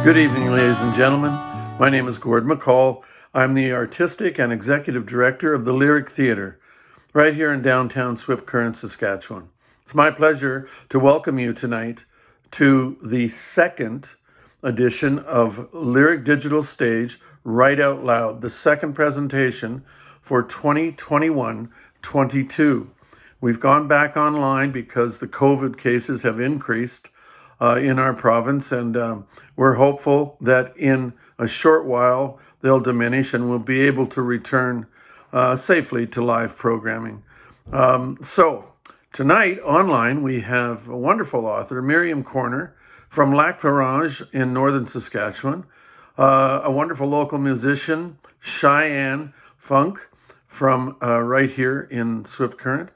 Good evening, ladies and gentlemen. My name is Gord McCall. I'm the Artistic and Executive Director of the Lyric Theatre, right here in downtown Swift Current, Saskatchewan. It's my pleasure to welcome you tonight to the second edition of Lyric Digital Stage Write Out Loud, the second presentation for 2021-22. We've gone back online because the COVID cases have increased in our province, and we're hopeful that in a short while they'll diminish and we'll be able to return safely to live programming. So tonight online we have a wonderful author, Miriam Korner from Lac La Ronge in Northern Saskatchewan, a wonderful local musician, Sheyenne Funk from right here in Swift Current,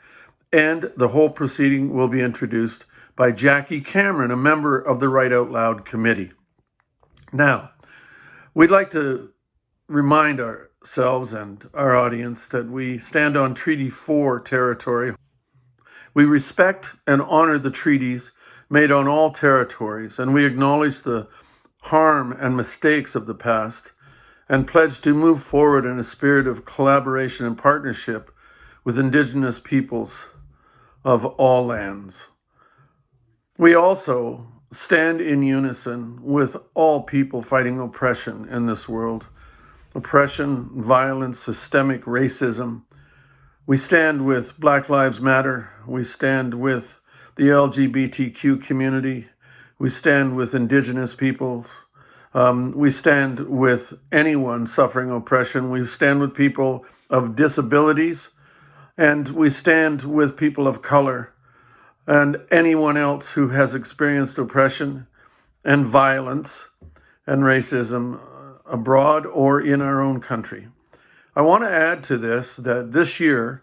and the whole proceeding will be introduced by Jackie Cameron, a member of the Write Out Loud Committee. Now, we'd like to remind ourselves and our audience that we stand on Treaty 4 territory. We respect and honor the treaties made on all territories, and we acknowledge the harm and mistakes of the past and pledge to move forward in a spirit of collaboration and partnership with Indigenous peoples of all lands. We also stand in unison with all people fighting oppression in this world. Oppression, violence, systemic racism. We stand with Black Lives Matter. We stand with the LGBTQ community. We stand with Indigenous peoples. We stand with anyone suffering oppression. We stand with people of disabilities. And we stand with people of color and anyone else who has experienced oppression and violence and racism abroad or in our own country. I want to add to this that this year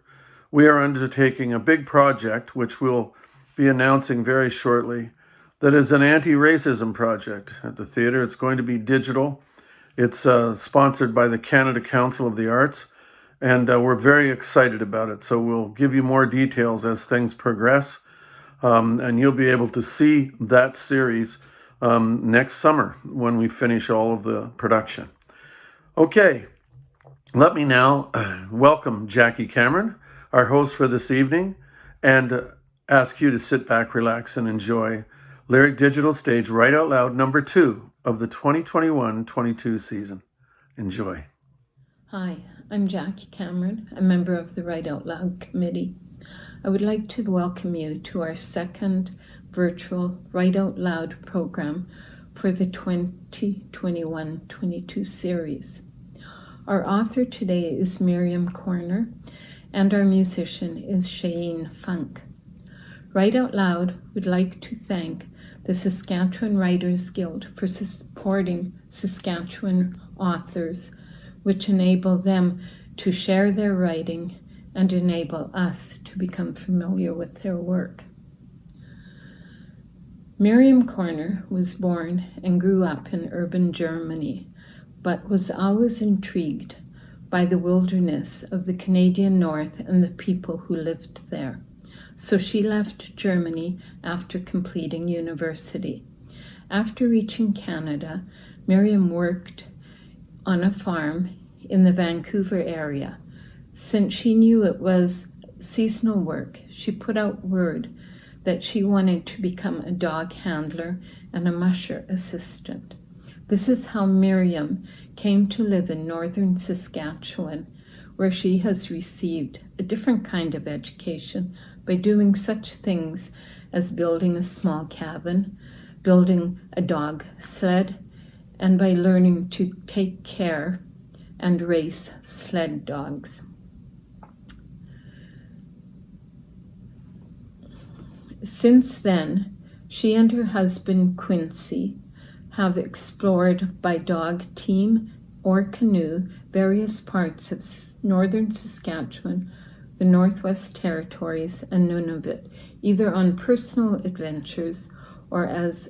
we are undertaking a big project, which we'll be announcing very shortly, that is an anti-racism project at the theater. It's going to be digital. It's sponsored by the Canada Council of the Arts, and we're very excited about it. So we'll give you more details as things progress. And you'll be able to see that series next summer when we finish all of the production. Okay, let me now welcome Jackie Cameron, our host for this evening, and ask you to sit back, relax, and enjoy Lyric Digital Stage Write Out Loud number 2 of the 2021-22 season. Enjoy. Hi, I'm Jackie Cameron, a member of the Write Out Loud Committee. I would like to welcome you to our second virtual Write Out Loud program for the 2021-22 series. Our author today is Miriam Körner, and our musician is Sheyenne Funk. Write Out Loud would like to thank the Saskatchewan Writers Guild for supporting Saskatchewan authors, which enable them to share their writing and enable us to become familiar with their work. Miriam Korner was born and grew up in urban Germany, but was always intrigued by the wilderness of the Canadian North and the people who lived there. So she left Germany after completing university. After reaching Canada, Miriam worked on a farm in the Vancouver area. Since she knew it was seasonal work, she put out word that she wanted to become a dog handler and a musher assistant. This is how Miriam came to live in Northern Saskatchewan, where she has received a different kind of education by doing such things as building a small cabin, building a dog sled, and by learning to take care and race sled dogs. Since then, she and her husband Quincy have explored by dog team or canoe various parts of northern Saskatchewan, the Northwest Territories, and Nunavut, either on personal adventures or as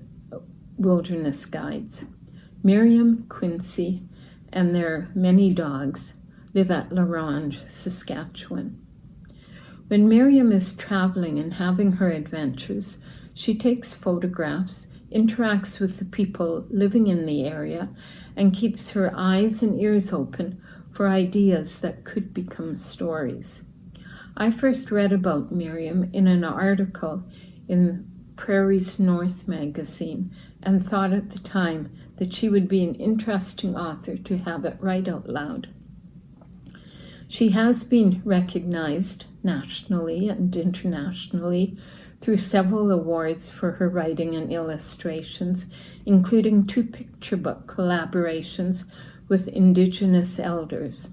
wilderness guides. Miriam, Quincy, and their many dogs live at La Ronge, Saskatchewan. When Miriam is traveling and having her adventures, she takes photographs interacts with the people living in the area, and keeps her eyes and ears open for ideas that could become stories. I first read about Miriam in an article in Prairie's North magazine and thought at the time that she would be an interesting author to have it read out loud. She has been recognized nationally and internationally through several awards for her writing and illustrations, including 2 picture book collaborations with Indigenous elders.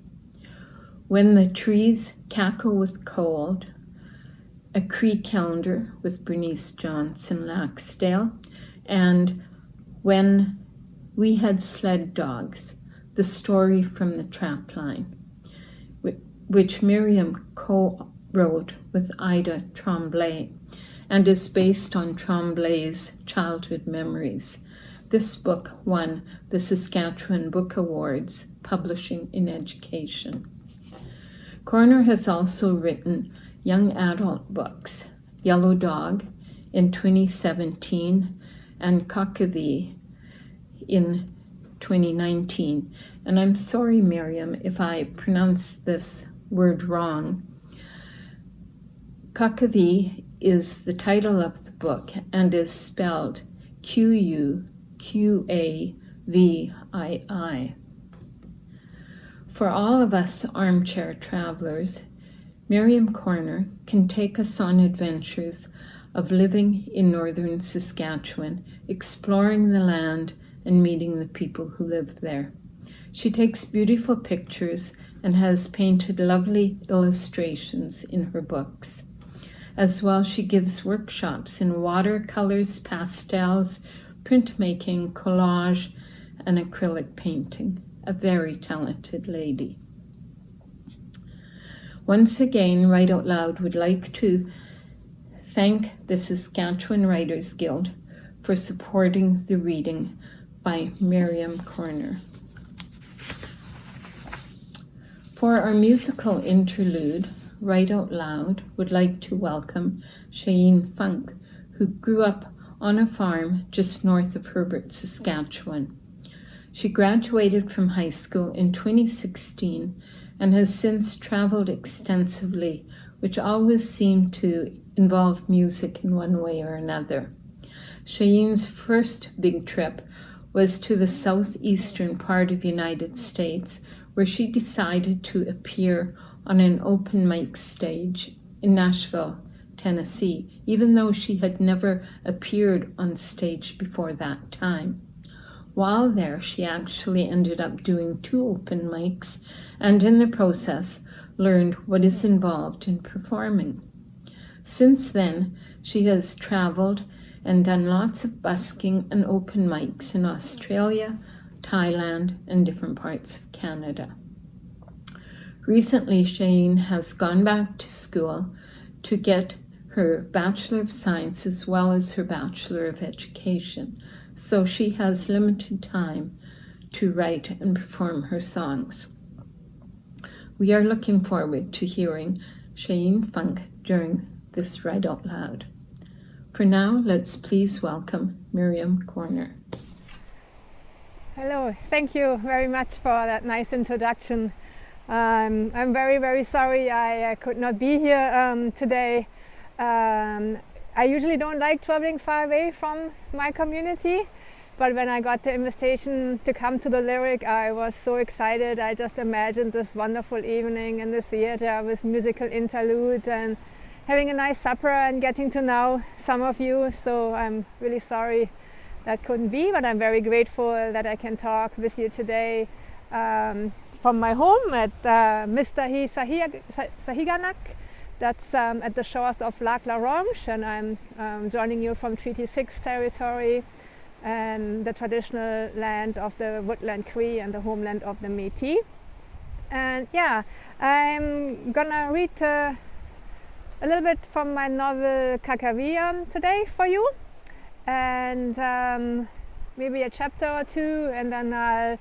When the Trees Cackle with Cold, a Cree calendar with Bernice Johnson Laxdale, and When We Had Sled Dogs, the story from the Trapline, which Miriam co-wrote with Ida Tremblay and is based on Tremblay's childhood memories. This book won the Saskatchewan Book Awards, Publishing in Education. Korner has also written young adult books, Yellow Dog in 2017 and Kakavee in 2019. And I'm sorry, Miriam, if I pronounce this word wrong. Kakavee is the title of the book and is spelled Quaqavii. For all of us armchair travelers, Miriam Korner can take us on adventures of living in northern Saskatchewan, exploring the land and meeting the people who live there. She takes beautiful pictures and has painted lovely illustrations in her books. As well, she gives workshops in watercolors, pastels, printmaking, collage, and acrylic painting. A very talented lady. Once again, Write Out Loud would like to thank the Saskatchewan Writers Guild for supporting the reading by Miriam Körner. For our musical interlude, Write Out Loud would like to welcome Sheyenne Funk, who grew up on a farm just north of Herbert, Saskatchewan. She graduated from high school in 2016 and has since traveled extensively, which always seemed to involve music in one way or another. Cheyenne's first big trip was to the southeastern part of the United States, where she decided to appear on an open mic stage in Nashville, Tennessee, even though she had never appeared on stage before that time. While there, she actually ended up doing 2 open mics and in the process learned what is involved in performing. Since then, she has traveled and done lots of busking and open mics in Australia, Thailand, and different parts of Canada. Recently, Sheyenne has gone back to school to get her Bachelor of Science as well as her Bachelor of Education, so she has limited time to write and perform her songs. We are looking forward to hearing Sheyenne Funk during this Write Out Loud. For now, let's please welcome Miriam Korner. Hello, thank you very much for that nice introduction. I'm very, very sorry I could not be here today. I usually don't like traveling far away from my community, but when I got the invitation to come to the Lyric, I was so excited. I just imagined this wonderful evening in the theater with musical interlude and having a nice supper and getting to know some of you. So I'm really sorry that couldn't be, but I'm very grateful that I can talk with you today from my home at Mistahi Sahiganak. That's at the shores of Lac La Ronge, and I'm joining you from Treaty 6 territory and the traditional land of the Woodland Cree and the homeland of the Métis. And yeah, I'm gonna read a little bit from my novel Kakavee today for you, and maybe a chapter or 2, and then I'll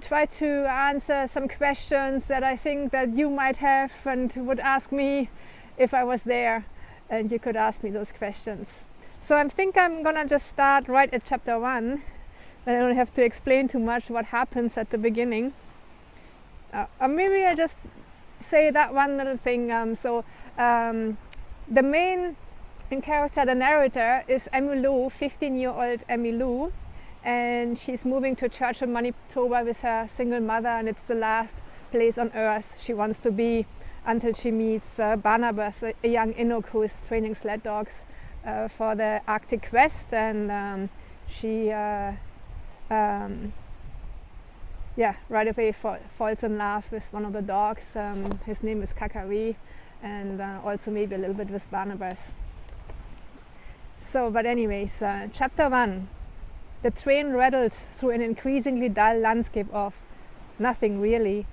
try to answer some questions that I think that you might have and would ask me if I was there, and you could ask me those questions. So I think I'm gonna just start right at chapter 1. Then I don't have to explain too much what happens at the beginning. Or maybe I just say that one little thing. The main character, the narrator, is Emmylou, 15-year-old Emmylou, and she's moving to Churchill, Manitoba with her single mother, and it's the last place on earth she wants to be until she meets Barnabas, a young Inuk who is training sled dogs for the Arctic quest, and she right away falls in love with one of the dogs. His name is Kakari, and also maybe a little bit with Barnabas. So, but anyways, chapter 1. The train rattles through an increasingly dull landscape of nothing really,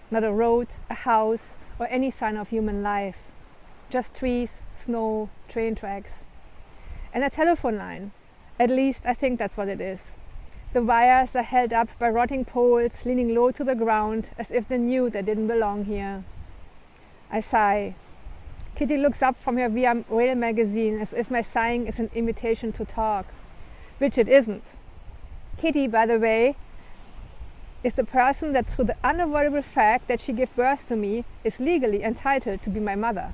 not a road, a house, or any sign of human life. Just trees, snow, train tracks. And a telephone line. At least I think that's what it is. The wires are held up by rotting poles leaning low to the ground as if they knew they didn't belong here. I sigh. Kitty looks up from her Via Rail magazine as if my sighing is an invitation to talk, which it isn't. Kitty, by the way, is the person that, through the unavoidable fact that she gave birth to me, is legally entitled to be my mother.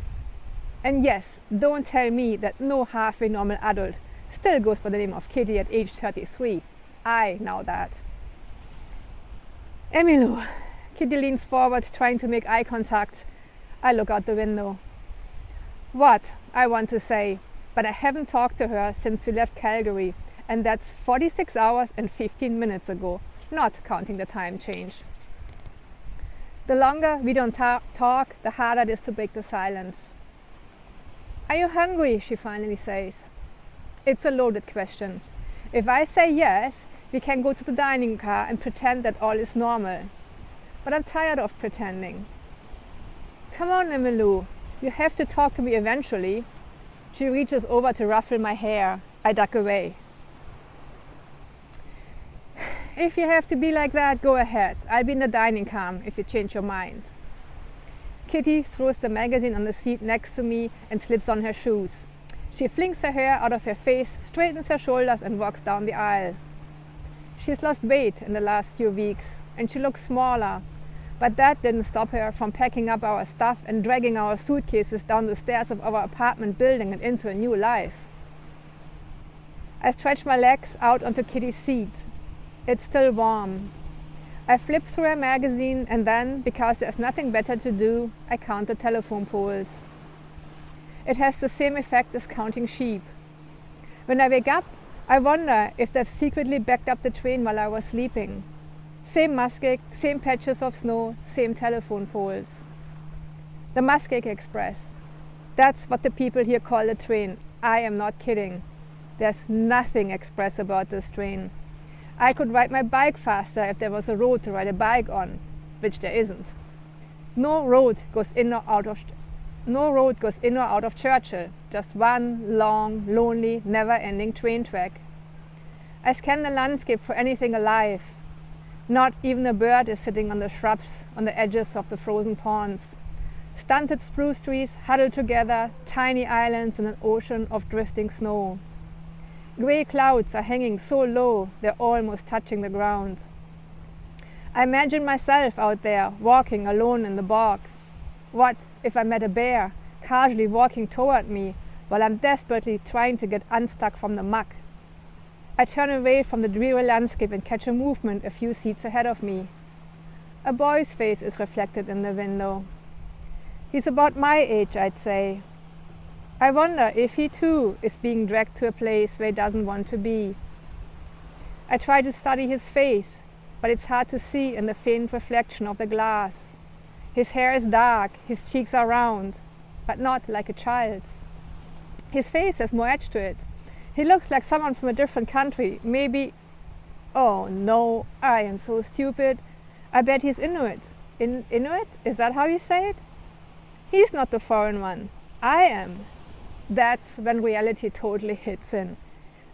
And yes, don't tell me that no halfway normal adult still goes by the name of Kitty at age 33. I know that. Emmylou. Kitty leans forward, trying to make eye contact. I look out the window. What? I want to say, but I haven't talked to her since we left Calgary, and that's 46 hours and 15 minutes ago, not counting the time change. The longer we don't talk, the harder it is to break the silence. Are you hungry? She finally says. It's a loaded question. If I say yes, we can go to the dining car and pretend that all is normal. But I'm tired of pretending. Come on, Emmylou. You have to talk to me eventually. She reaches over to ruffle my hair. I duck away. If you have to be like that, go ahead. I'll be in the dining car if you change your mind. Kitty throws the magazine on the seat next to me and slips on her shoes. She flings her hair out of her face, straightens her shoulders and walks down the aisle. She's lost weight in the last few weeks and she looks smaller, but that didn't stop her from packing up our stuff and dragging our suitcases down the stairs of our apartment building and into a new life. I stretch my legs out onto Kitty's seat. It's still warm. I flip through a magazine and then, because there's nothing better to do, I count the telephone poles. It has the same effect as counting sheep. When I wake up, I wonder if they've secretly backed up the train while I was sleeping. Same muskeg, same patches of snow, same telephone poles. The Muskeg Express. That's what the people here call the train. I am not kidding. There's nothing express about this train. I could ride my bike faster if there was a road to ride a bike on, which there isn't. No road goes in or out of Churchill, just one long, lonely, never-ending train track. I scan the landscape for anything alive. Not even a bird is sitting on the shrubs on the edges of the frozen ponds. Stunted spruce trees huddled together, tiny islands in an ocean of drifting snow. Grey clouds are hanging so low they're almost touching the ground. I imagine myself out there, walking alone in the bog. What if I met a bear, casually walking toward me, while I'm desperately trying to get unstuck from the muck? I turn away from the dreary landscape and catch a movement a few seats ahead of me. A boy's face is reflected in the window. He's about my age, I'd say. I wonder if he too is being dragged to a place where he doesn't want to be. I try to study his face, but it's hard to see in the faint reflection of the glass. His hair is dark, his cheeks are round, but not like a child's. His face has more edge to it. He looks like someone from a different country, maybe... Oh no, I am so stupid. I bet he's Inuit. Inuit? Is that how you say it? He's not the foreign one. I am. That's when reality totally hits in.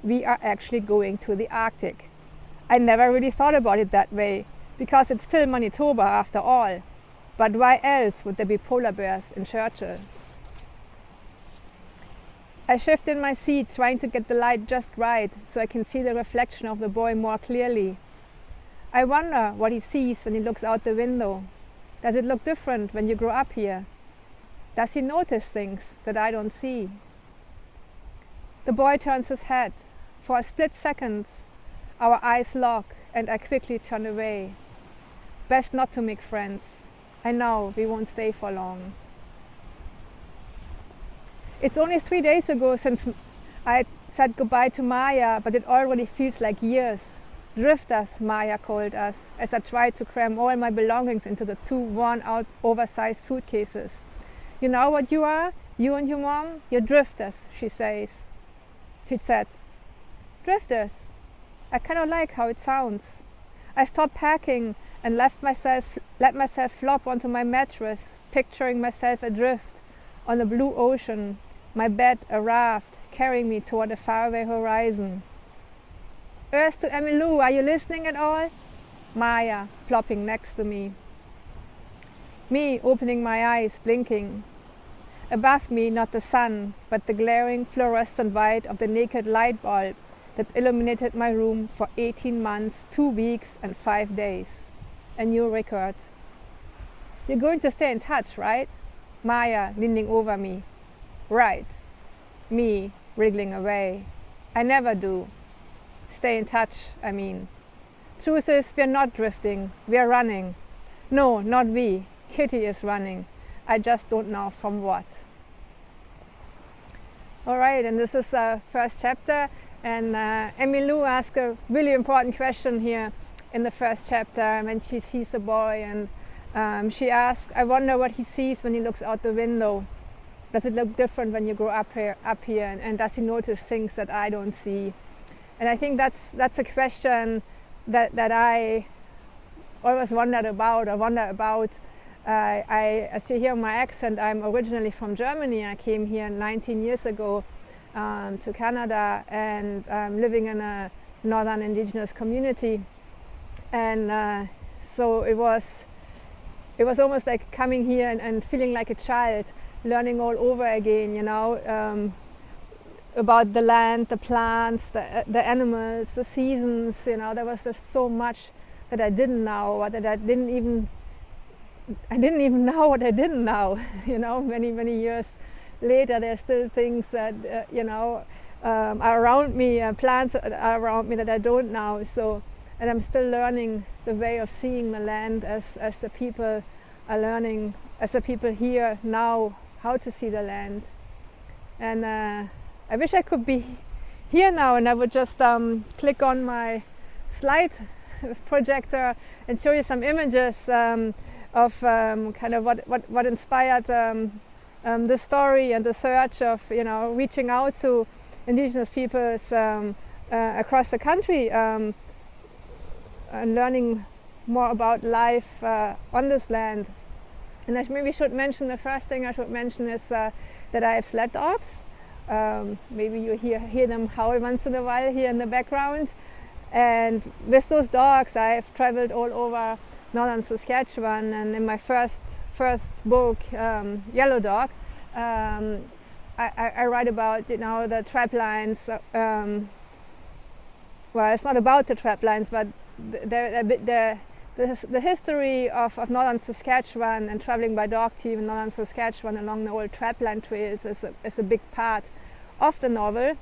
We are actually going to the Arctic. I never really thought about it that way, because it's still Manitoba after all. But why else would there be polar bears in Churchill? I shift in my seat, trying to get the light just right so I can see the reflection of the boy more clearly. I wonder what he sees when he looks out the window. Does it look different when you grow up here? Does he notice things that I don't see? The boy turns his head. For a split second, our eyes lock and I quickly turn away. Best not to make friends. I know we won't stay for long. It's only 3 days ago since I said goodbye to Maya, but it already feels like years. Drifters, Maya called us, as I tried to cram all my belongings into the 2 worn-out, oversized suitcases. You know what you are? You and your mom? You're drifters, she said. Drifters? I kind of like how it sounds. I stopped packing and let myself flop onto my mattress, picturing myself adrift on the blue ocean, my bed a raft carrying me toward a faraway horizon. Earth to Emmylou, are you listening at all? Maya plopping next to me. Me opening my eyes, blinking. Above me, not the sun, but the glaring fluorescent white of the naked light bulb that illuminated my room for 18 months, 2 weeks and 5 days. A new record. You're going to stay in touch, right? Maya leaning over me. Right. Me wriggling away. I never do. Stay in touch, I mean. Truth is, we're not drifting, we're running. No, not we. Kitty is running. I just don't know from what. Alright, and this is the first chapter, and Emmylou asked a really important question here in the first chapter when she sees a boy, and she asked, I wonder what he sees when he looks out the window. Does it look different when you grow up here, and does he notice things that I don't see? And I think that's a question that I always wonder about. As you hear my accent, I'm originally from Germany. I came here 19 years ago to Canada, and I'm living in a northern indigenous community. And so it was almost like coming here and feeling like a child, learning all over again, you know, about the land, the plants, the animals, the seasons. You know, there was just so much that I didn't know, or that I didn't even know what I didn't know. You know, many years later, there's still things that are around me, plants are around me that I don't know. So, and I'm still learning the way of seeing the land as the people are learning, as the people here now, how to see the land. And I wish I could be here now, and I would just click on my slide projector and show you some images of kind of what inspired the story and the search of, you know, reaching out to indigenous peoples across the country and learning more about life on this land. And I maybe should mention, the first thing I should mention is that I have sled dogs. Maybe you hear them howl once in a while here in the background. And with those dogs, I've traveled all over Northern Saskatchewan. And in my first book, Yellow Dog, I write about, you know, the trap lines. Well, it's not about the trap lines, but the history of Northern Saskatchewan and traveling by dog team in Northern Saskatchewan along the old trapline trails is a big part of the novel.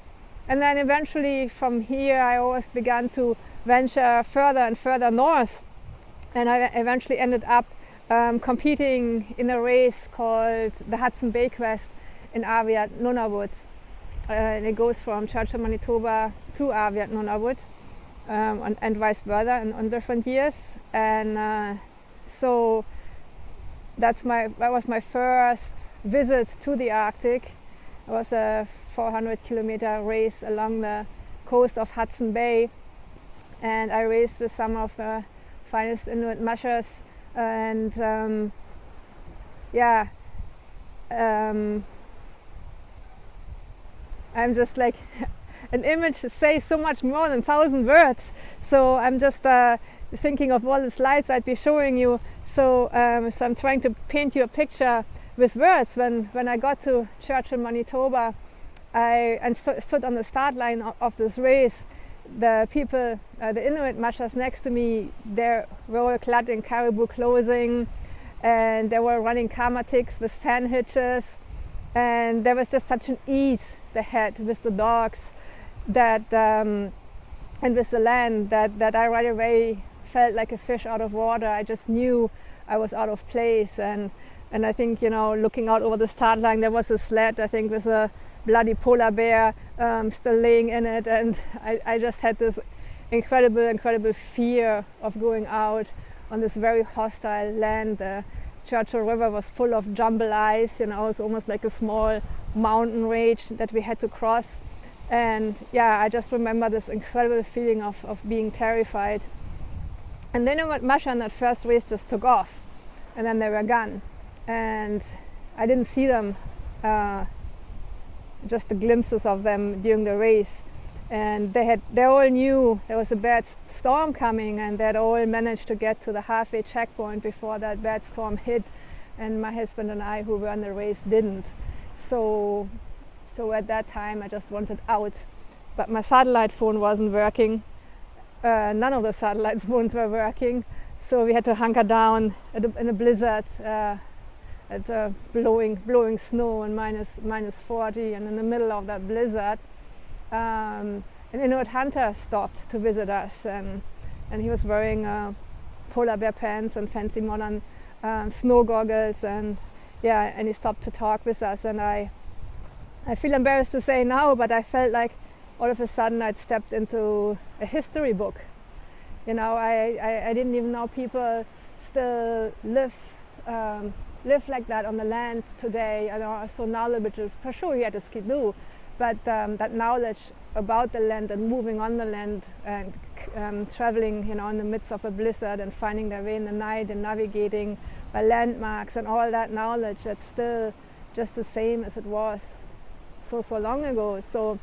And then eventually from here I always began to venture further and further north, and I eventually ended up competing in a race called the Hudson Bay Quest in Aviat Nunavut, and it goes from Churchill, Manitoba to Aviat Nunavut, and vice versa on different years. And so that was my first visit to the Arctic. It was a 400-kilometer race along the coast of Hudson Bay, and I raced with some of the finest Inuit mushers, and I'm just like, an image says so much more than 1,000 words, so I'm just thinking of all the slides I'd be showing you. So I'm trying to paint you a picture with words. When I got to Churchill, Manitoba, stood on the start line of this race. The people, the Inuit mushers next to me, they were all clad in caribou clothing, and they were running kamatiks with fan hitches, and there was just such an ease they had with the dogs that and with the land that I right away felt like a fish out of water. I just knew I was out of place, and I think, you know, looking out over the start line, there was a sled, I think, with a bloody polar bear still laying in it, and I just had this incredible fear of going out on this very hostile land. The Churchill River was full of jumble ice, you know, it's almost like a small mountain range that we had to cross. And yeah, I just remember this incredible feeling of being terrified. And then Masha in that first race just took off, and then they were gone. And I didn't see them, just the glimpses of them during the race. And they all knew there was a bad storm coming, and they'd all managed to get to the halfway checkpoint before that bad storm hit. And my husband and I, who were in the race, didn't. So at that time I just wanted out. But my satellite phone wasn't working. None of the satellite phones were working. So we had to hunker down in a blizzard, at blowing snow and minus 40, and in the middle of that blizzard, an Inuit hunter stopped to visit us, and he was wearing polar bear pants and fancy modern snow goggles, and he stopped to talk with us. And I feel embarrassed to say now, but I felt like all of a sudden I'd stepped into a history book. You know, I didn't even know people still live like that on the land today. I know I was so knowledgeable. For sure you had a skidoo, but that knowledge about the land and moving on the land and traveling, you know, in the midst of a blizzard and finding their way in the night and navigating by landmarks and all that knowledge, that's still just the same as it was so long ago. So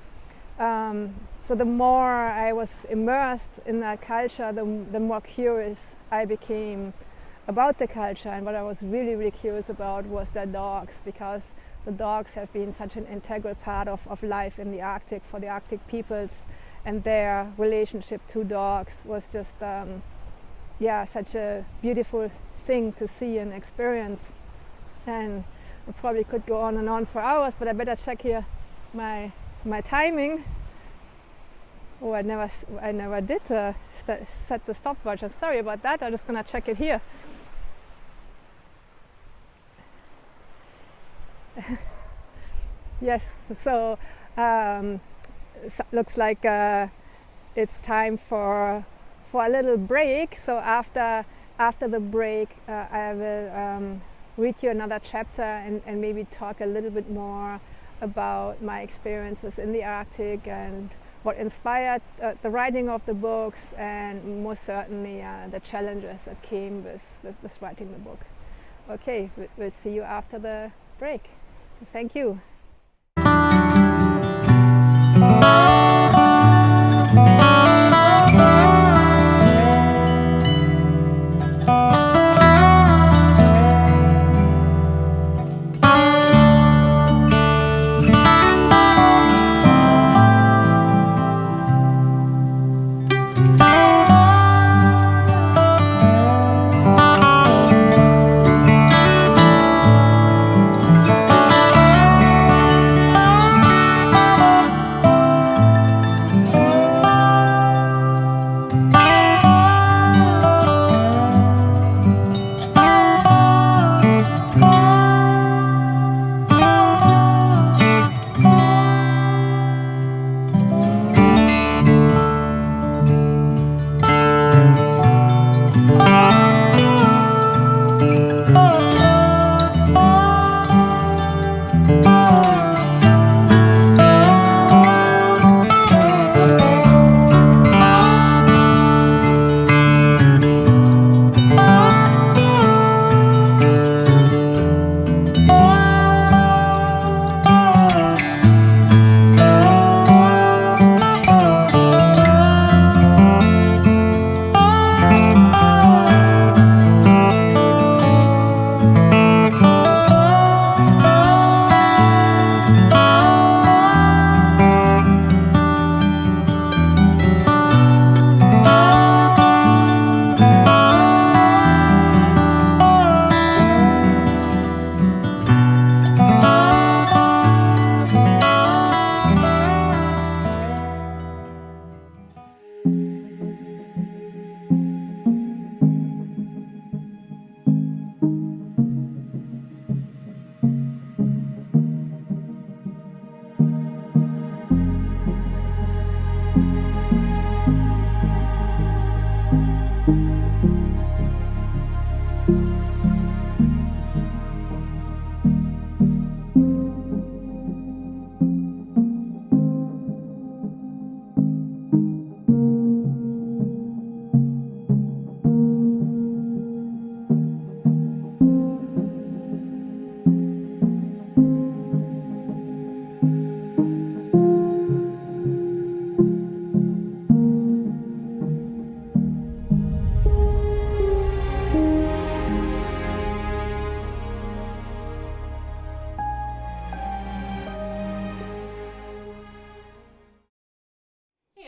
the more I was immersed in that culture, the more curious I became about the culture. And what I was really curious about was their dogs, because the dogs have been such an integral part of life in the Arctic for the Arctic peoples, and their relationship to dogs was just such a beautiful thing to see and experience. And I probably could go on and on for hours, but I better check here my timing. Oh, I never did set the stopwatch. I'm sorry about that. I'm just gonna check it here. Yes, so looks like it's time for a little break. So after the break, I will read you another chapter and maybe talk a little bit more about my experiences in the Arctic and what inspired the writing of the books, and most certainly the challenges that came with writing the book. Okay, we'll see you after the break. Thank you.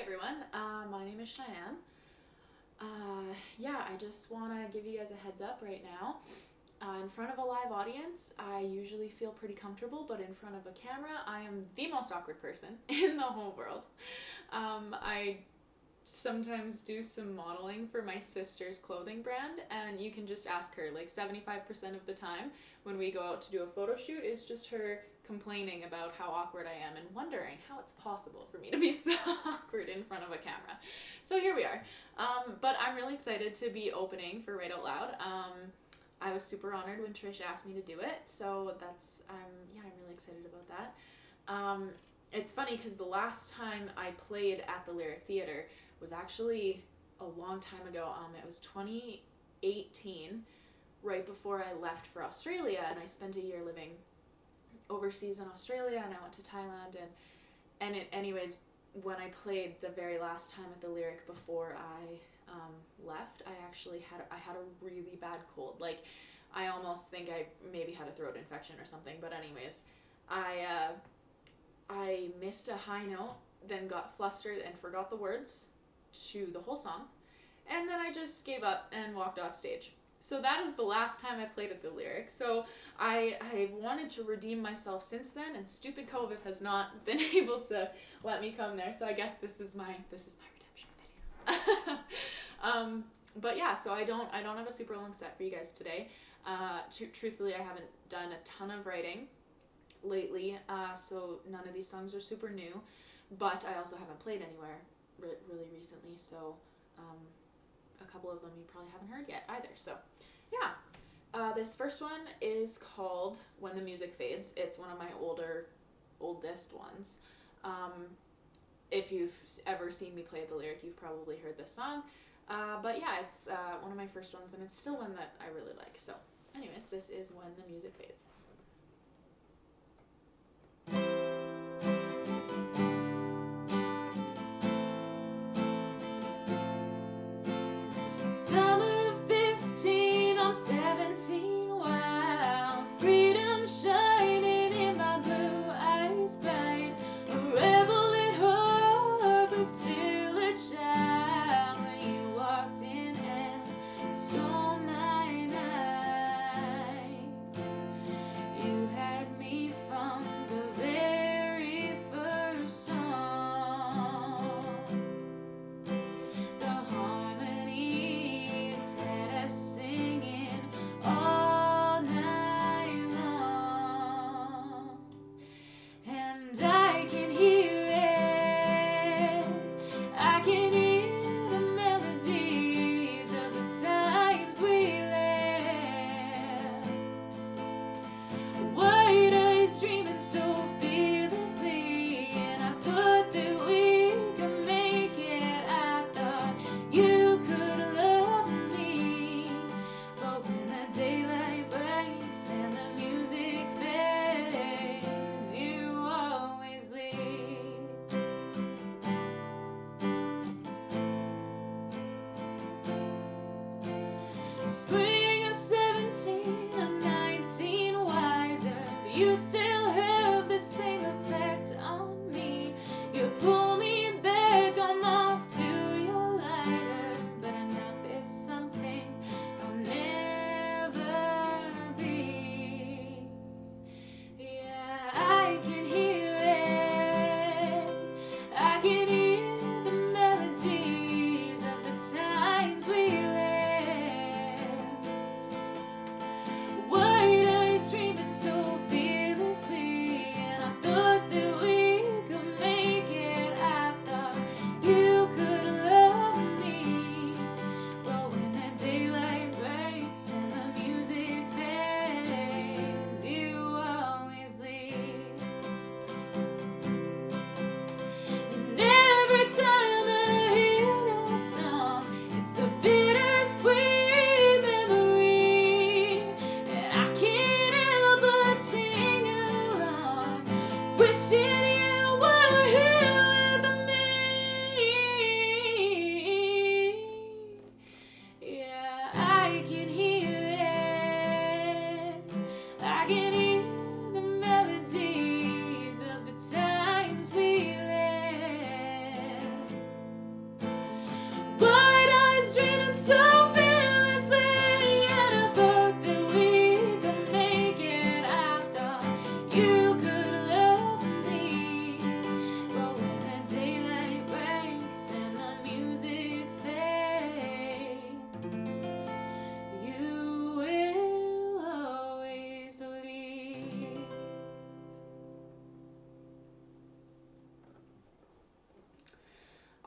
everyone, my name is Cheyenne. I just want to give you guys a heads up right now. In front of a live audience, I usually feel pretty comfortable, but in front of a camera, I am the most awkward person in the whole world. I sometimes do some modeling for my sister's clothing brand, and you can just ask her, like 75% of the time when we go out to do a photo shoot is just her complaining about how awkward I am and wondering how it's possible for me to be so awkward in front of a camera. So here we are. But I'm really excited to be opening for Right Out Loud. I was super honored when Trish asked me to do it, so I'm really excited about that. It's funny because the last time I played at the Lyric Theatre was actually a long time ago. It was 2018, right before I left for Australia, and I spent a year living overseas in Australia, and I went to Thailand, anyways, when I played the very last time at the Lyric before I left, I had a really bad cold. Like, I almost think I maybe had a throat infection or something, but anyways, I missed a high note, then got flustered and forgot the words to the whole song, and then I just gave up and walked off stage. So that is the last time I played at the Lyric. So I've wanted to redeem myself since then, and stupid COVID has not been able to let me come there. So I guess this is my redemption video. But yeah, so I don't have a super long set for you guys today. Truthfully, I haven't done a ton of writing lately, so none of these songs are super new, but I also haven't played anywhere really recently, so a couple of them you probably haven't heard yet either. So yeah, this first one is called When the Music Fades. It's one of my oldest ones. If you've ever seen me play at the Lyric, you've probably heard this song, but yeah, it's one of my first ones, and it's still one that I really like. So anyways, this is When the Music Fades. Summer of 15, I'm 17, wow. Freedom shining in my blue eyes bright. A rebel at heart, but still a child. When you walked in and stole my night.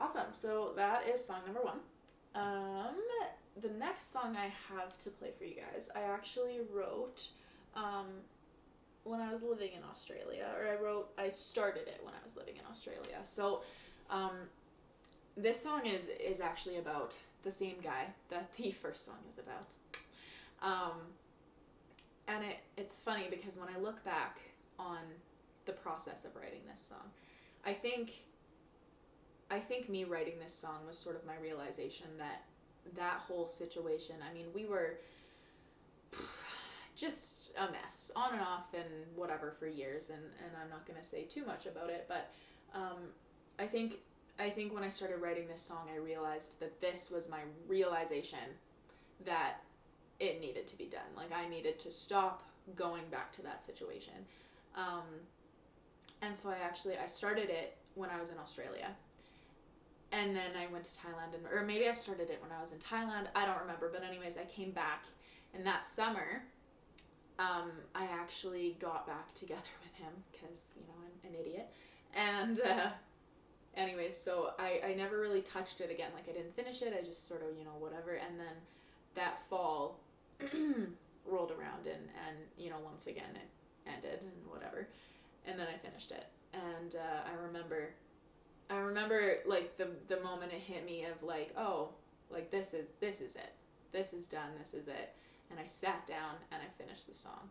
Awesome. So that is song number 1. The next song I have to play for you guys, I actually wrote when I was living in Australia, or I started it when I was living in Australia. So this song is actually about the same guy that the first song is about. And it's funny because when I look back on the process of writing this song, I think me writing this song was sort of my realization that whole situation, I mean, we were just a mess on and off and whatever for years, and I'm not going to say too much about it, but I think when I started writing this song, I realized that this was my realization that it needed to be done. Like, I needed to stop going back to that situation. And so I started it when I was in Australia. And then I went to Thailand, or maybe I started it when I was in Thailand. I don't remember. But anyways, I came back. And that summer, I actually got back together with him because, I'm an idiot. And anyways, so I never really touched it again. Like, I didn't finish it. I just sort of, whatever. And then that fall rolled around and once again it ended and whatever. And then I finished it. And I remember like the moment it hit me of like, oh, like this is it. This is done. This is it. And I sat down and I finished the song.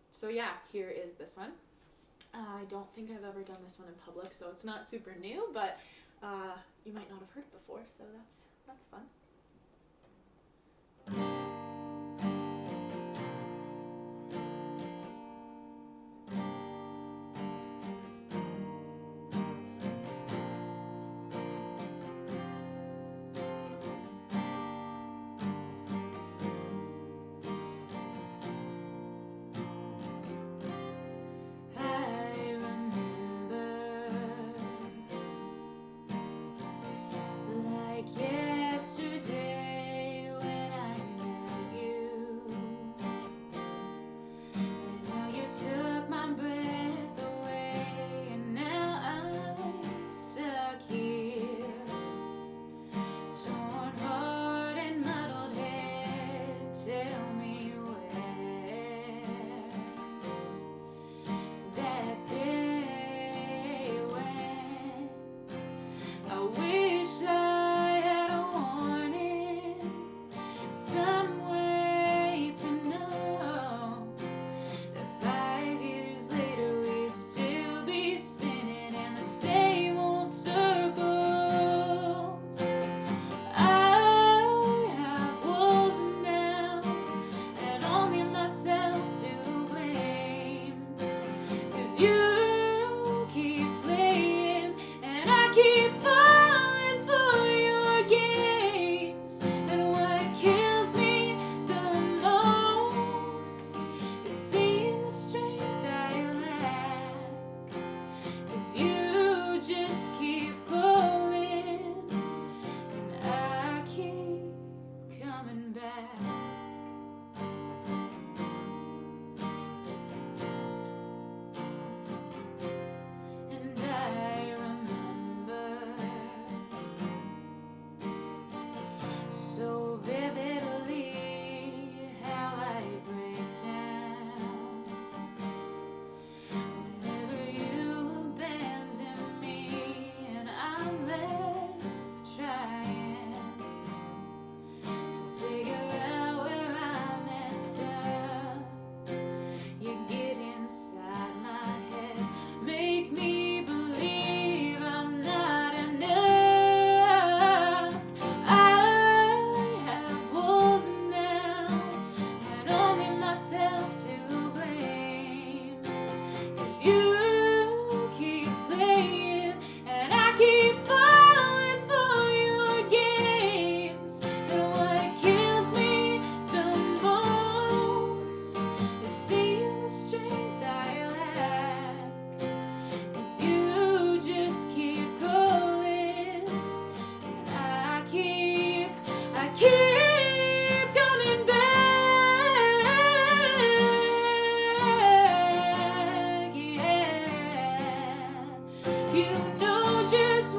So yeah, here is this one. I don't think I've ever done this one in public, so it's not super new, but you might not have heard it before, so that's fun. You know just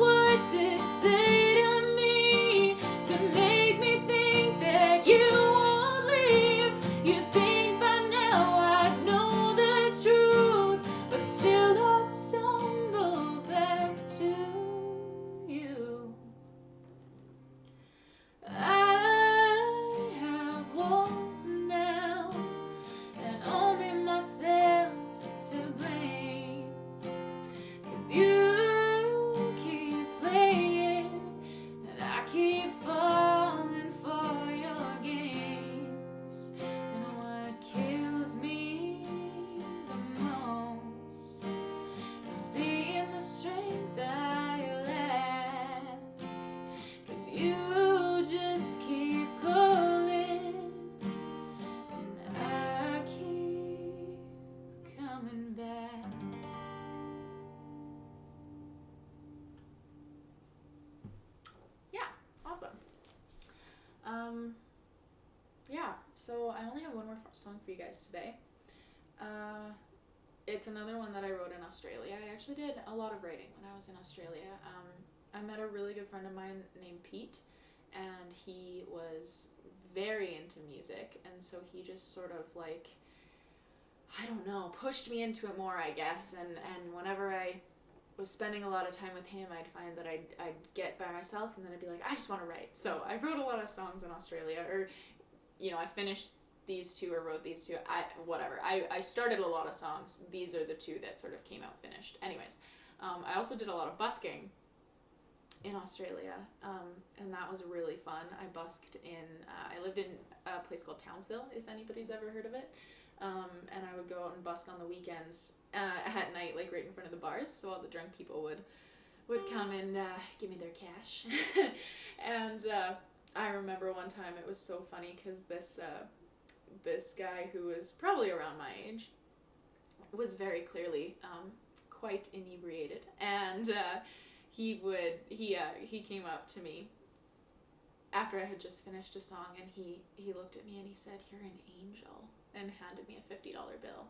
So I only have one more song for you guys today. It's another one that I wrote in Australia. I actually did a lot of writing when I was in Australia. I met a really good friend of mine named Pete, and he was very into music, and so he just sort of like, I don't know, pushed me into it more, I guess, and whenever I was spending a lot of time with him, I'd find that I'd get by myself, and then I'd be like, I just want to write. So I wrote a lot of songs in Australia, or, you know, I finished these two or wrote these two, whatever. I started a lot of songs. These are the two that sort of came out finished. Anyways, I also did a lot of busking in Australia, and that was really fun. I busked I lived in a place called Townsville, if anybody's ever heard of it, and I would go out and busk on the weekends at night, like right in front of the bars, so all the drunk people would come and give me their cash. And I remember one time it was so funny because this guy who was probably around my age was very clearly quite inebriated, and he came up to me after I had just finished a song, and he looked at me and he said, "You're an angel," and handed me a $50 bill.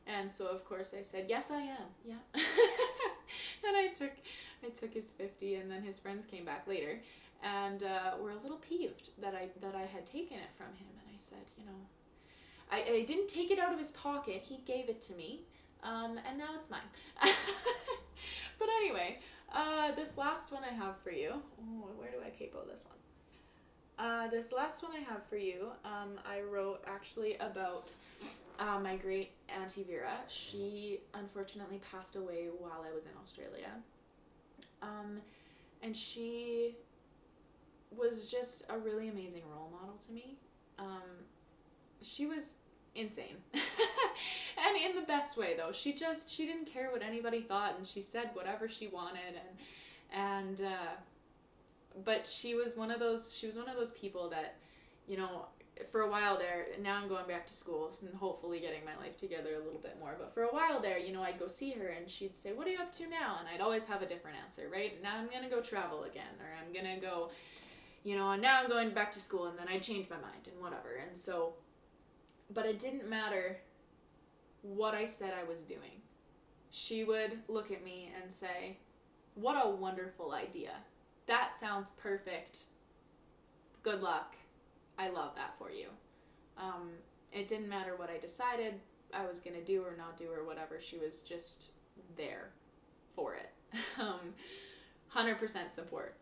And so of course I said, "Yes, I am. Yeah." And I took his 50, and then his friends came back later and were a little peeved that I had taken it from him. And I said, you know, I didn't take it out of his pocket. He gave it to me, and now it's mine. But anyway, this last one I have for you. Oh, where do I capo this one? This last one I have for you, I wrote actually about my great auntie Vera. She unfortunately passed away while I was in Australia. And she was just a really amazing role model to me. She was insane. And in the best way, though. She didn't care what anybody thought, and she said whatever she wanted, but she was one of those people that, you know, for a while there, now I'm going back to school and hopefully getting my life together a little bit more, but for a while there, you know, I'd go see her and she'd say, "What are you up to now?" And I'd always have a different answer, right? Now I'm gonna go travel again, or I'm gonna go, you know, and now I'm going back to school, and then I'd change my mind and whatever. And so, but it didn't matter what I said I was doing. She would look at me and say, "What a wonderful idea. That sounds perfect. Good luck. I love that for you." It didn't matter what I decided I was going to do or not do or whatever. She was just there for it. 100% support.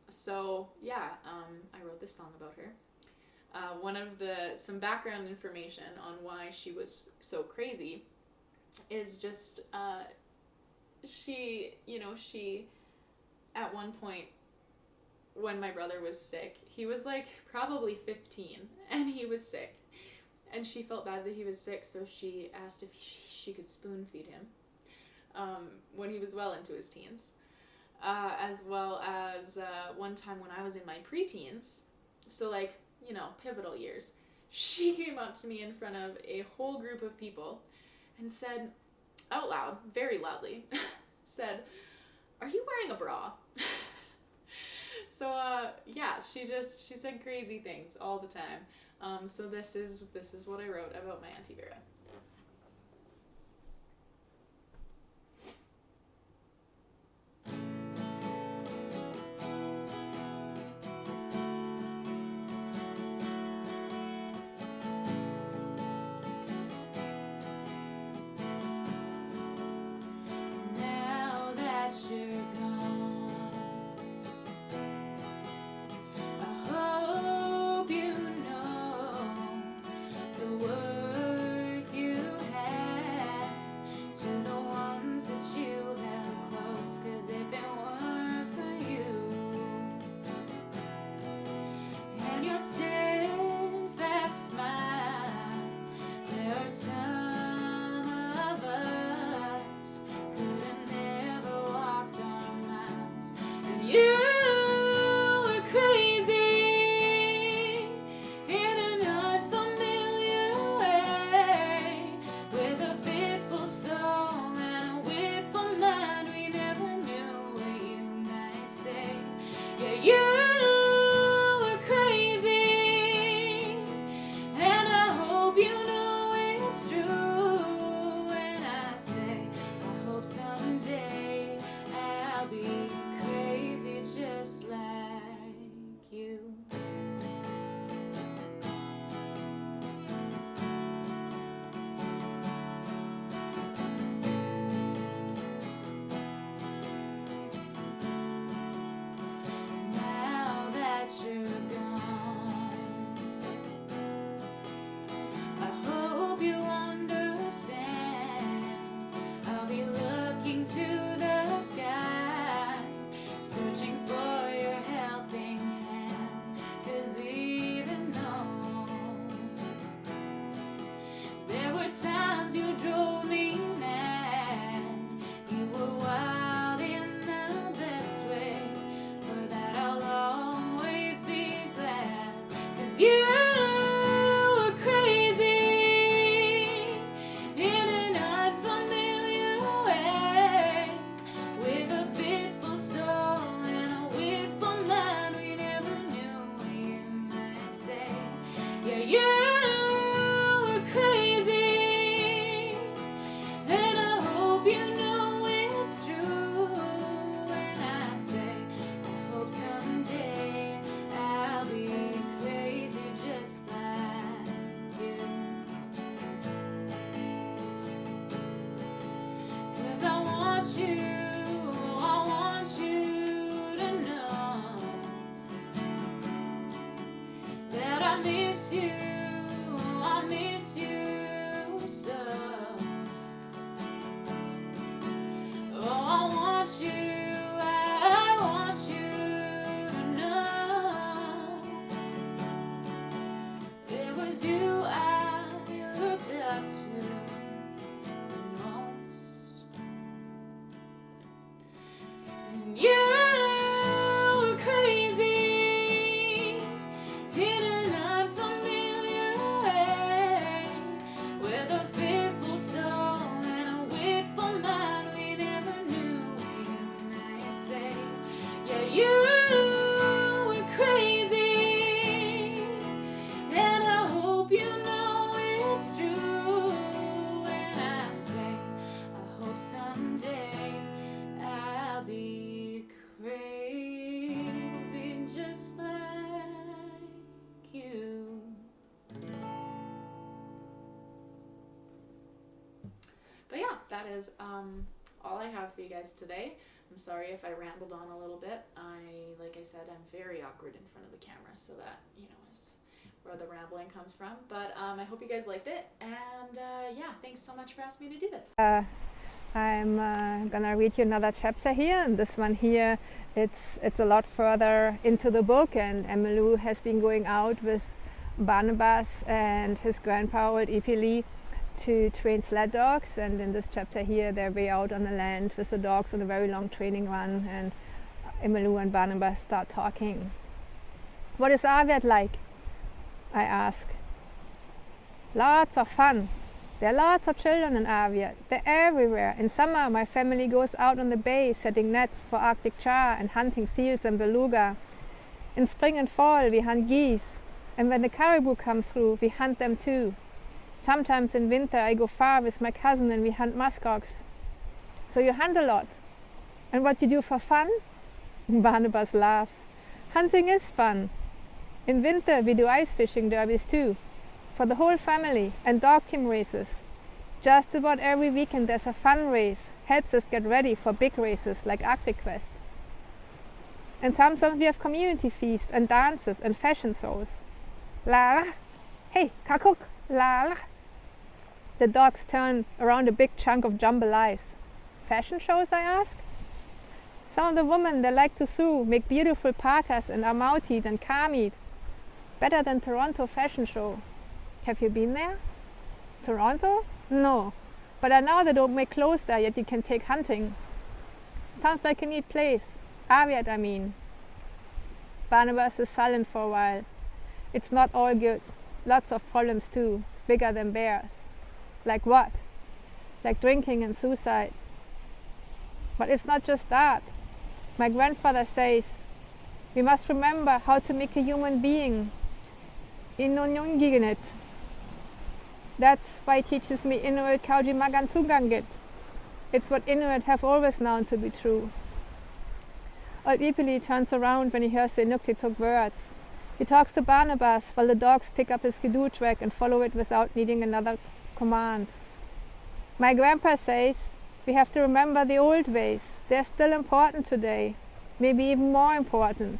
So, yeah, I wrote this song about her. Some background information on why she was so crazy is just, she, at one point, when my brother was sick, he was like probably 15, and he was sick, and she felt bad that he was sick, so she asked if she could spoon feed him when he was well into his teens, as well as one time when I was in my preteens, so like, you know, pivotal years, she came up to me in front of a whole group of people and said out loud, very loudly, said, "Are you wearing a bra?" So, yeah, she said crazy things all the time. So this is what I wrote about my Auntie Vera. Now that you're gone, I hope you know the worth you had to the ones that you held close. 'Cause if it weren't for you and your steadfast smile, there are some of us could have never walked our miles. And you were crazy in an unfamiliar way, with a fitful soul and a witful mind. We never knew what you might say. Yeah, you were crazy, and that is all I have for you guys today. I'm sorry if I rambled on a little bit. Like I said, I'm very awkward in front of the camera, so that, is where the rambling comes from. But I hope you guys liked it, and yeah, thanks so much for asking me to do this. I'm gonna read you another chapter here, and this one here, it's a lot further into the book, and Emmylou has been going out with Barnabas and his grandpa, old Ipili, to train sled dogs, and in this chapter here they're way out on the land with the dogs on a very long training run, and Emmylou and Barnabas start talking. What is Arviat like? I ask. Lots of fun. There are lots of children in Arviat. They're everywhere. In summer my family goes out on the bay setting nets for Arctic char and hunting seals and beluga. In spring and fall we hunt geese, and when the caribou come through we hunt them too. Sometimes in winter I go far with my cousin and we hunt muskox. So you hunt a lot. And what do you do for fun? Barnabas laughs. Hunting is fun. In winter we do ice fishing derbies too, for the whole family, and dog team races. Just about every weekend there's a fun race, helps us get ready for big races like Arctic Quest. And sometimes we have community feasts and dances and fashion shows. La la, hey, kakuk, la la. The dogs turn around a big chunk of jambalaya. Fashion shows, I ask? Some of the women they like to sew, make beautiful parkas and are mounted and kamied. Better than Toronto fashion show. Have you been there? Toronto? No. But I know they don't make clothes there, yet you can take hunting. Sounds like a neat place. Arviat, I mean. Barnabas is silent for a while. It's not all good. Lots of problems too, bigger than bears. Like what? Like drinking and suicide. But it's not just that. My grandfather says, we must remember how to make a human being. Inonyungigenet. That's why he teaches me Inuit Kauji Magantungangit. It's what Inuit have always known to be true. Old Ipili turns around when he hears the Inuktitut words. He talks to Barnabas while the dogs pick up his skidoo track and follow it without needing another command. My grandpa says we have to remember the old ways. They're still important today, maybe even more important.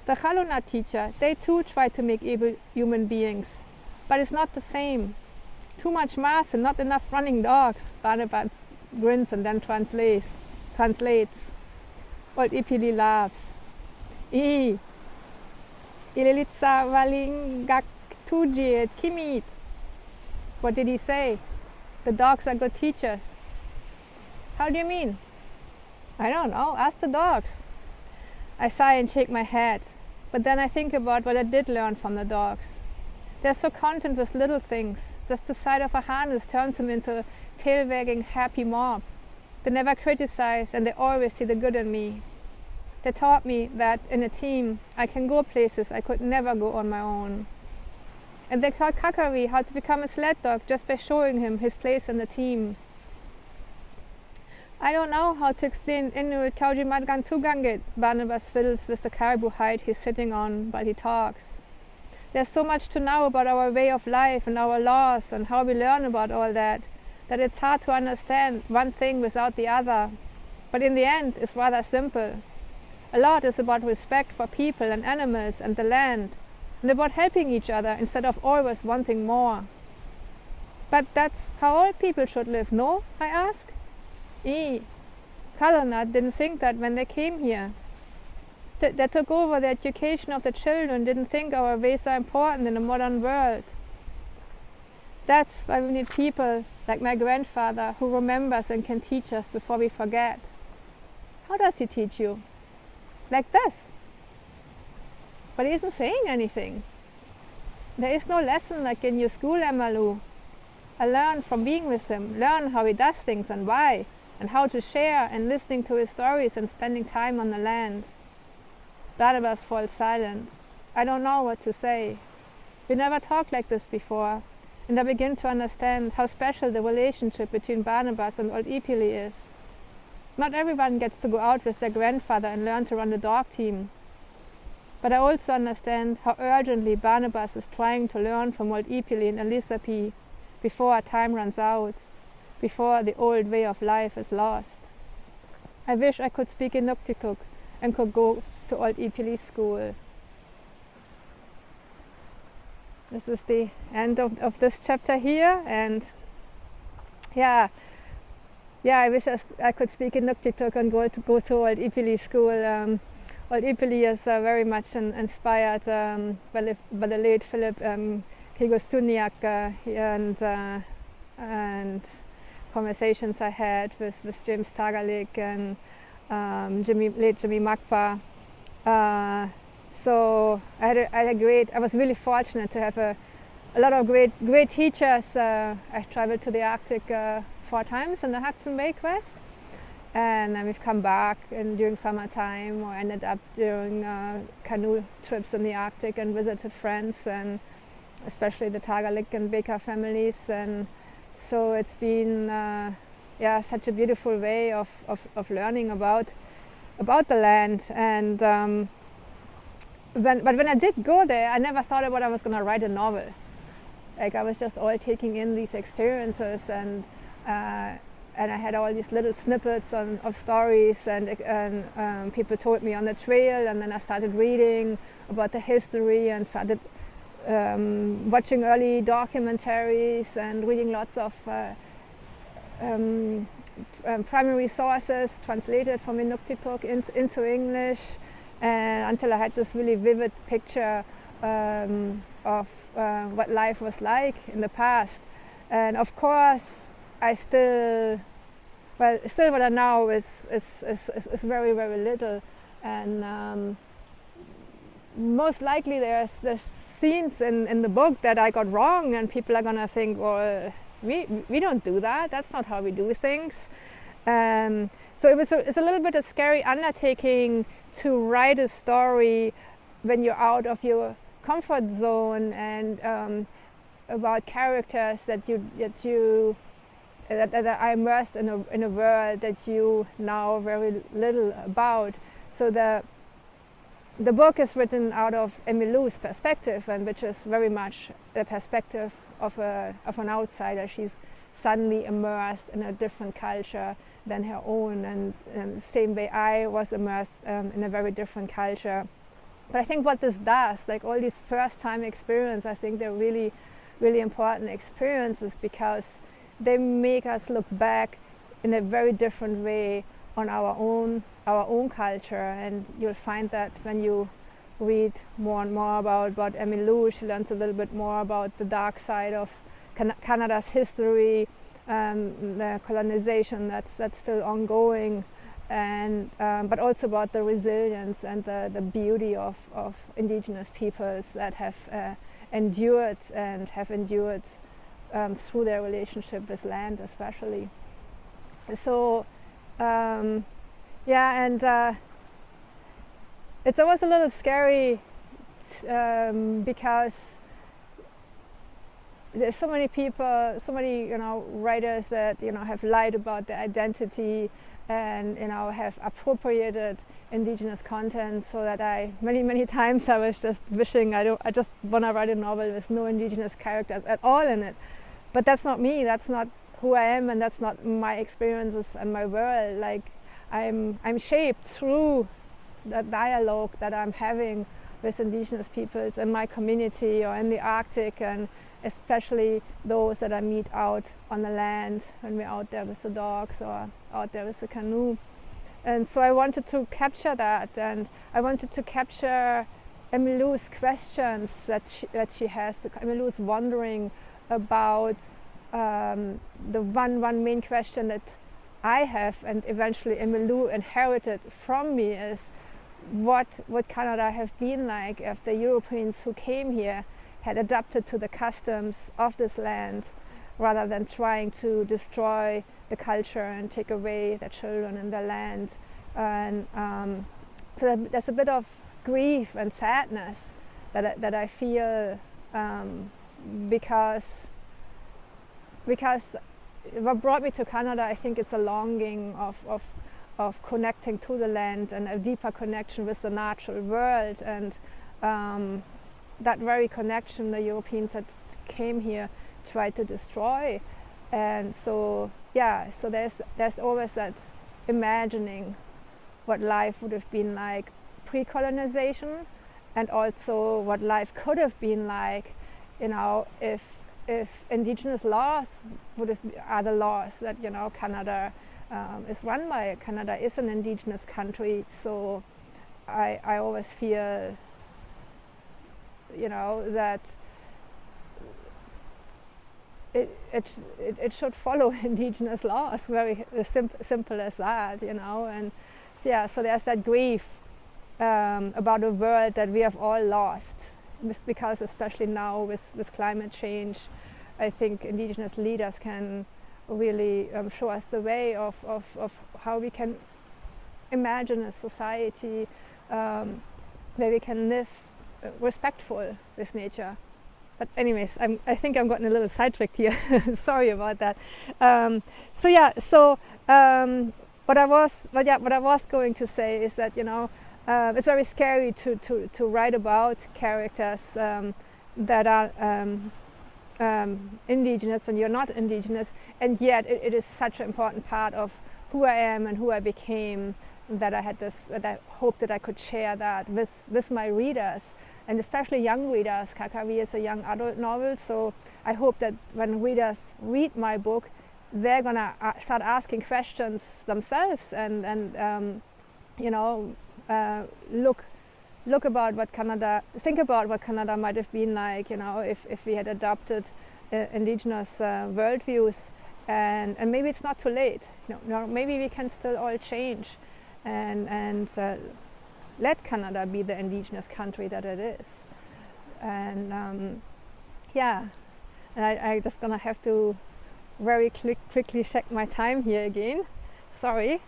The Chaluna teacher, they too try to make able human beings, but it's not the same. Too much mass and not enough running dogs. Barnabas grins and then translates. Old Ipili laughs. Ililitsa valingak tuji et kimit. What did he say? The dogs are good teachers. How do you mean? I don't know, ask the dogs. I sigh and shake my head, but then I think about what I did learn from the dogs. They're so content with little things. Just the sight of a harness turns them into a tail-wagging happy mob. They never criticize and they always see the good in me. They taught me that in a team I can go places I could never go on my own. And they taught Kakari how to become a sled dog just by showing him his place in the team. I don't know how to explain Inuit Kauji Madgantugangit. Barnabas fiddles with the caribou hide he's sitting on while he talks. There's so much to know about our way of life and our laws and how we learn about all that it's hard to understand one thing without the other. But in the end, it's rather simple. A lot is about respect for people and animals and the land, and about helping each other instead of always wanting more. But that's how all people should live, no? I ask. Kalana didn't think that when they came here. They took over the education of the children, didn't think our ways are important in a modern world. That's why we need people like my grandfather who remembers and can teach us before we forget. How does he teach you? Like this. But he isn't saying anything. There is no lesson like in your school, Emmylou. I learn from being with him, learn how he does things and why, and how to share and listening to his stories and spending time on the land. Barnabas falls silent. I don't know what to say. We never talked like this before, and I begin to understand how special the relationship between Barnabas and old Ipili is. Not everyone gets to go out with their grandfather and learn to run the dog team. But I also understand how urgently Barnabas is trying to learn from old Ipili and Elisapi before our time runs out. before the old way of life is lost. I wish I could speak Inuktitut and could go to Old Ipili school. This is the end of this chapter here, and yeah, I wish I could speak Inuktitut and go to Old Ipili school. Old Ipili is very much inspired by the late Philip Kigostuniak, and conversations I had with James Tagalik and late Jimmy Makpa. So I was really fortunate to have a lot of great teachers. I traveled to the Arctic 4 times in the Hudson Bay quest, and then we've come back during summertime, or ended up during canoe trips in the Arctic and visited friends, and especially the Tagalik and Baker families. And so it's been such a beautiful way of learning about the land. And when I did go there, I never thought about I was going to write a novel. Like, I was just all taking in these experiences, and I had all these little snippets of stories, and people told me on the trail, and then I started reading about the history and started watching early documentaries and reading lots of primary sources translated from Inuktitut into English, until I had this really vivid picture of what life was like in the past. And of course, still what I know is very, very little, and most likely there's scenes in the book that I got wrong, and people are gonna think, well, we don't do that. That's not how we do things. So it's a little bit a scary undertaking to write a story when you're out of your comfort zone, and about characters that are immersed in a world that you know very little about. So the book is written out of Emilou's perspective, and which is very much the perspective of an outsider. She's suddenly immersed in a different culture than her own, and the same way I was immersed in a very different culture. But I think what this does, like all these first-time experiences, I think they're really, really important experiences, because they make us look back in a very different way on our own culture. And you'll find that when you read more and more about Emmylou, she learns a little bit more about the dark side of Canada's history, the colonization that's still ongoing, and but also about the resilience and the beauty of Indigenous peoples that have endured through their relationship with land, especially. So it's always a little scary because there's so many people, so many writers that have lied about their identity, and have appropriated Indigenous content, so that many times I was just wishing I just want to write a novel with no Indigenous characters at all in it. But that's not me. That's not who I am, and that's not my experiences and my world. Like, I'm shaped through the dialogue that I'm having with Indigenous peoples in my community or in the Arctic, and especially those that I meet out on the land when we're out there with the dogs or out there with the canoe. And so I wanted to capture that, and I wanted to capture Emmylou's questions that she has, Emmylou's wondering about the one main question that I have, and eventually Emmylou inherited from me, is what would Canada have been like if the Europeans who came here had adapted to the customs of this land, rather than trying to destroy the culture and take away the children and the land. And so there's a bit of grief and sadness that I feel because what brought me to Canada, I think it's a longing of connecting to the land and a deeper connection with the natural world, and that very connection the Europeans that came here tried to destroy. And so yeah, so there's always that imagining what life would have been like pre-colonization, and also what life could have been like, if indigenous laws are the laws that Canada is run by. Canada is an indigenous country, so I always feel that it should follow indigenous laws, very simple as that, and so there's that grief about a world that we have all lost, because especially now with climate change, I think indigenous leaders can really show us the way of how we can imagine a society where we can live respectful with nature. But anyways, I think I'm gotten a little sidetracked here. Sorry about that. What I was going to say is that it's very scary to write about characters that are indigenous when you're not indigenous, and yet it is such an important part of who I am and who I became, that I hope that I could share that with my readers, and especially young readers. Kakawi is a young adult novel, so I hope that when readers read my book, they're gonna start asking questions themselves, and think about what Canada might have been like, if we had adopted indigenous worldviews, and maybe it's not too late. Maybe we can still all change, and let Canada be the indigenous country that it is. And and I just gonna have to very quickly check my time here again. Sorry.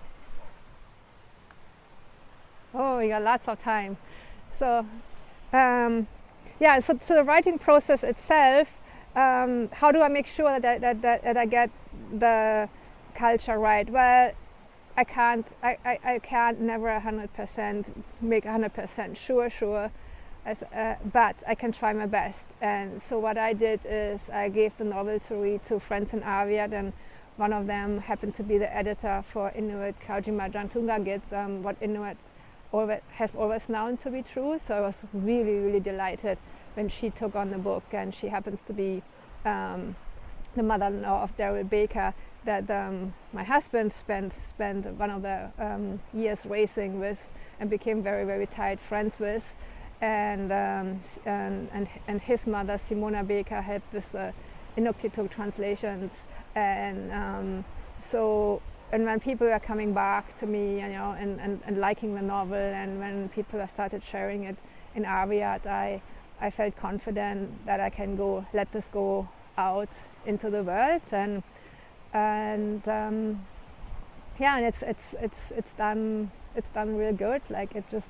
Oh, we got lots of time. So so the writing process itself, how do I make sure that I get the culture right? Well, I can't never 100% make 100% sure, but I can try my best. And so what I did is I gave the novel to read to friends in Aviat, and one of them happened to be the editor for Inuit Kaujima Jantungagit, what Inuits have always known to be true. So I was really, really delighted when she took on the book, and she happens to be the mother-in-law of Daryl Baker, that my husband spent one of the years racing with, and became very, very tight friends with, and his mother Simona Baker helped with the Inuktitut translations, and when people are coming back to me, and liking the novel, and when people started sharing it in Aviat, I felt confident that I can let this go out into the world, and it's done real good. Like, it just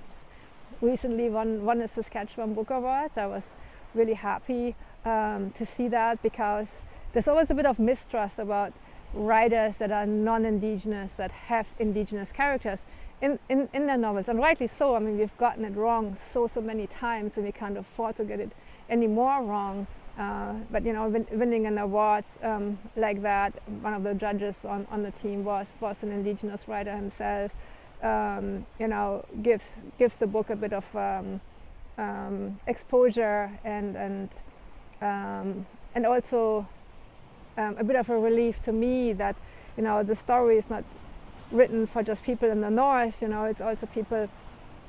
recently won a Saskatchewan Book Award. I was really happy to see that, because there's always a bit of mistrust about writers that are non-indigenous, that have indigenous characters in their novels, and rightly so. I mean, we've gotten it wrong so many times, and we can't afford to get it any more wrong. But winning an award like that, one of the judges on the team was an indigenous writer himself. Gives the book a bit of exposure, and also a bit of a relief to me that the story is not written for just people in the north. It's also people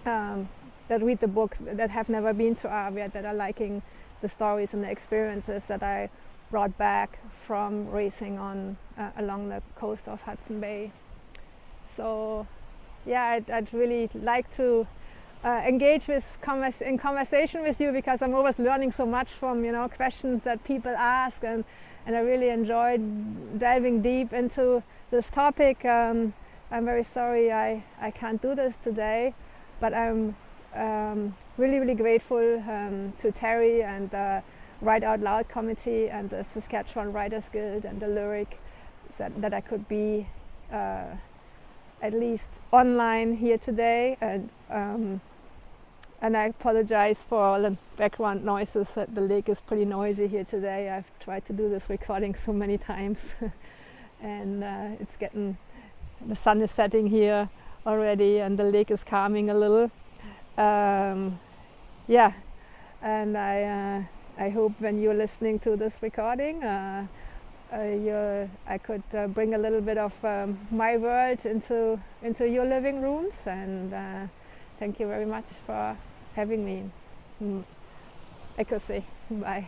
that read the book that have never been to Aviat, that are liking the stories and the experiences that I brought back from racing on along the coast of Hudson Bay. So yeah, I'd really like to engage in conversation with you, because I'm always learning so much from questions that people ask, and I really enjoyed delving deep into this topic. I'm very sorry I can't do this today, but I'm really, really grateful to Terry and the Write Out Loud Committee and the Saskatchewan Writers Guild and the Lyric, that I could be at least online here today, and I apologize for all the background noises. The lake is pretty noisy here today. I've tried to do this recording so many times. and it's getting, the sun is setting here already, and the lake is calming a little. Yeah, and I hope when you're listening to this recording, I could bring a little bit of my world into your living rooms, and thank you very much for having me. I could say bye.